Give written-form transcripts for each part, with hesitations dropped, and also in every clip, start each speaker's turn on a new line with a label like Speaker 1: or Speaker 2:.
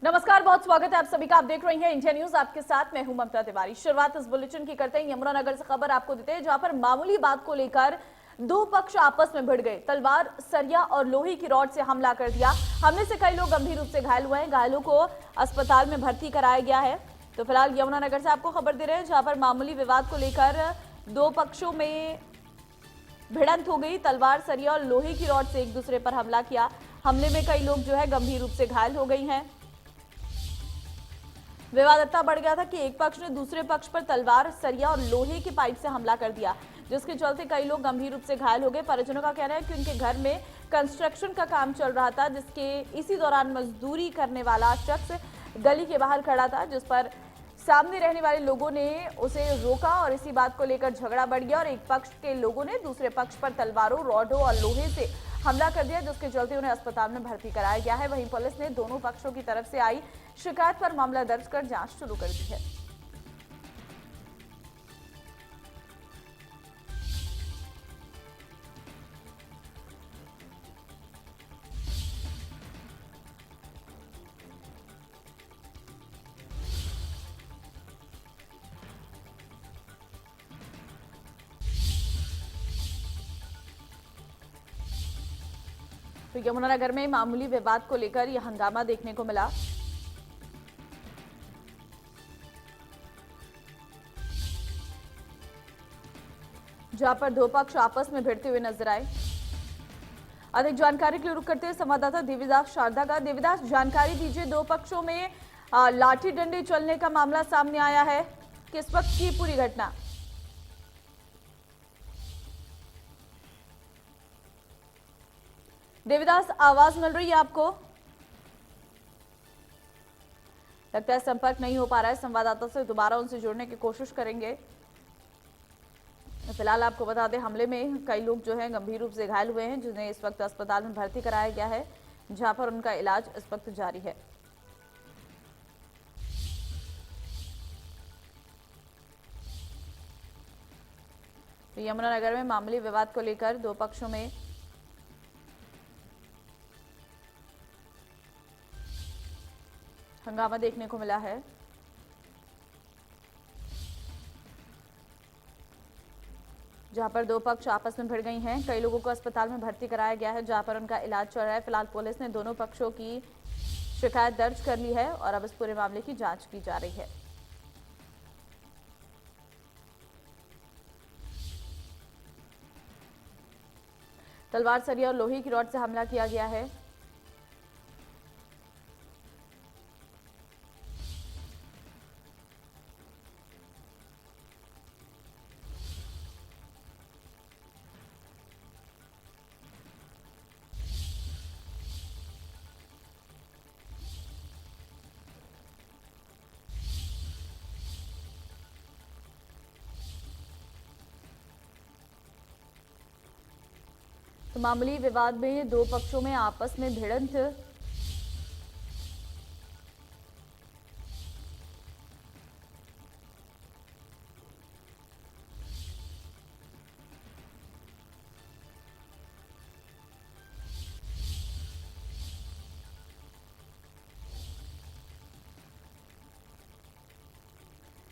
Speaker 1: नमस्कार, बहुत स्वागत है आप सभी का। आप देख रहे हैं इंडिया न्यूज, आपके साथ मैं हूं ममता तिवारी। शुरुआत इस बुलेटिन की करते हैं यमुनानगर से। खबर आपको देते हैं जहां पर मामूली बात को लेकर दो पक्ष आपस में भिड़ गए। तलवार, सरिया और लोहे की रॉड से हमला कर दिया। हमले से कई लोग गंभीर रूप से घायल हुए हैं। घायलों को अस्पताल में भर्ती कराया गया है। तो फिलहाल यमुनानगर से आपको खबर दे रहे हैं जहां पर मामूली विवाद को लेकर दो पक्षों में भिड़ंत हो गई। तलवार, सरिया और लोहे की रॉड से एक दूसरे पर हमला किया। हमले में कई लोग जो है गंभीर रूप से घायल हो गई हैं। विवाद इतना बढ़ गया था कि एक पक्ष ने दूसरे पक्ष पर तलवार, सरिया और लोहे की पाइप से हमला कर दिया, जिसके चलते कई लोग गंभीर रूप से घायल हो गए। परिजनों का कहना है कि उनके घर में कंस्ट्रक्शन का काम चल रहा था, जिसके इसी दौरान मजदूरी करने वाला शख्स गली के बाहर खड़ा था, जिस पर सामने रहने वाले लोगों ने उसे रोका और इसी बात को लेकर झगड़ा बढ़ गया और एक पक्ष के लोगों ने दूसरे पक्ष पर तलवारों, रॉडों और लोहे से हमला कर दिया, जिसके चलते उन्हें अस्पताल में भर्ती कराया गया है। वहीं पुलिस ने दोनों पक्षों की तरफ से आई शिकायत पर मामला दर्ज कर जांच शुरू कर दी है। तो यमुनानगर में मामूली विवाद को लेकर यह हंगामा देखने को मिला। जहां पर दो पक्ष आपस में भिड़ते हुए नजर आए। अधिक जानकारी के लिए रुक करते हैं संवाददाता देवीदास शारदा का। देवीदास, जानकारी दीजिए, दो पक्षों में लाठी डंडे चलने का मामला सामने आया है, किस वक्त की पूरी घटना? देवीदास, आवाज मिल रही है आपको? लगता है संपर्क नहीं हो पा रहा है। संवाददाता से दोबारा उनसे जुड़ने की कोशिश करेंगे। फिलहाल आपको बता दें, हमले में कई लोग जो हैं गंभीर रूप से घायल हुए हैं, जिन्हें इस वक्त अस्पताल में भर्ती कराया गया है, जहां पर उनका इलाज इस वक्त जारी है। तो यमुनानगर में मामूली विवाद को लेकर दो पक्षों में हंगामा देखने को मिला है। जहां पर दो पक्ष आपस में भिड़ गई हैं। कई लोगों को अस्पताल में भर्ती कराया गया है, जहां पर उनका इलाज चल रहा है। फिलहाल पुलिस ने दोनों पक्षों की शिकायत दर्ज कर ली है और अब इस पूरे मामले की जांच की जा रही है। तलवार, सरिया और लोहे की रॉड से हमला किया गया है। तो मामूली विवाद में दो पक्षों में आपस में भिड़ंत।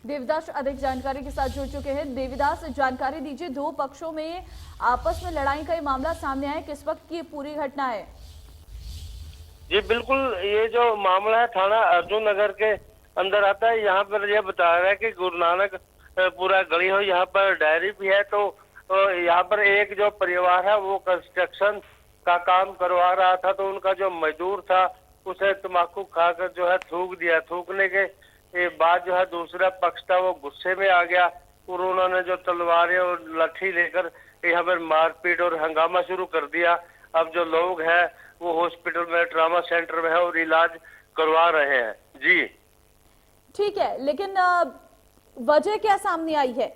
Speaker 1: देवदास अधिक जानकारी के साथ जुड़ चुके हैं। देवदास, जानकारी दीजिए, दो पक्षों में आपस में लड़ाई का ये मामला सामने आया, किस वक्त की पूरी घटना है?
Speaker 2: जी बिल्कुल, ये जो मामला है थाना अर्जुन नगर के अंदर आता है। यहाँ पर यह बताया गया है कि गुरु नानक पूरा गली हो, यहाँ पर डायरी भी है। तो यहाँ पर एक जो परिवार है वो कंस्ट्रक्शन का काम करवा रहा था, तो उनका जो मजदूर था उसे तम्बाकू खाकर जो है थूक दिया। थूकने के बाद जो है दूसरा पक्ष था वो गुस्से में आ गया और उन्होंने जो तलवारें और लाठी लेकर यहाँ पर मारपीट और हंगामा शुरू कर दिया। अब जो लोग हैं वो हॉस्पिटल में, ट्रामा सेंटर में है और इलाज करवा रहे हैं। जी
Speaker 1: ठीक है, लेकिन वजह क्या सामने आई है?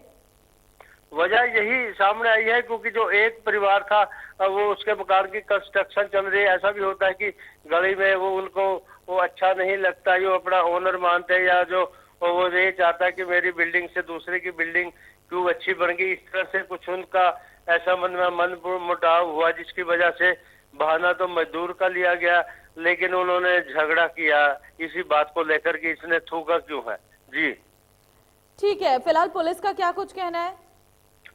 Speaker 2: वजह यही सामने आई है क्योंकि जो एक परिवार था वो उसके मकान की कंस्ट्रक्शन चल रही है। ऐसा भी होता है कि गली में वो उनको वो अच्छा नहीं लगता, जो अपना ओनर मानते हैं या जो वो ये चाहता है कि मेरी बिल्डिंग से दूसरे की बिल्डिंग क्यों अच्छी बन गई। इस तरह से कुछ उनका ऐसा मन में मन मुटाव हुआ, जिसकी वजह से बहाना तो मजदूर का लिया गया, लेकिन उन्होंने झगड़ा किया इसी बात को लेकर कि इसने थूका क्यों है। जी
Speaker 1: ठीक है, फिलहाल पुलिस का क्या कुछ कहना है?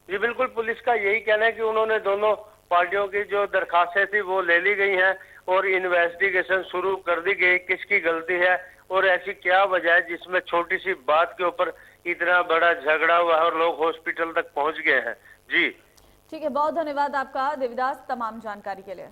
Speaker 2: जी बिल्कुल, पुलिस का यही कहना है कि उन्होंने दोनों पार्टियों की जो दरखास्तें थी वो ले ली गई हैं और इन्वेस्टिगेशन शुरू कर दी गई, किसकी गलती है और ऐसी क्या वजह है जिसमें छोटी सी बात के ऊपर इतना बड़ा झगड़ा हुआ है और लोग हॉस्पिटल तक पहुंच गए हैं। जी
Speaker 1: ठीक है, बहुत धन्यवाद आपका देविदास तमाम जानकारी के लिए।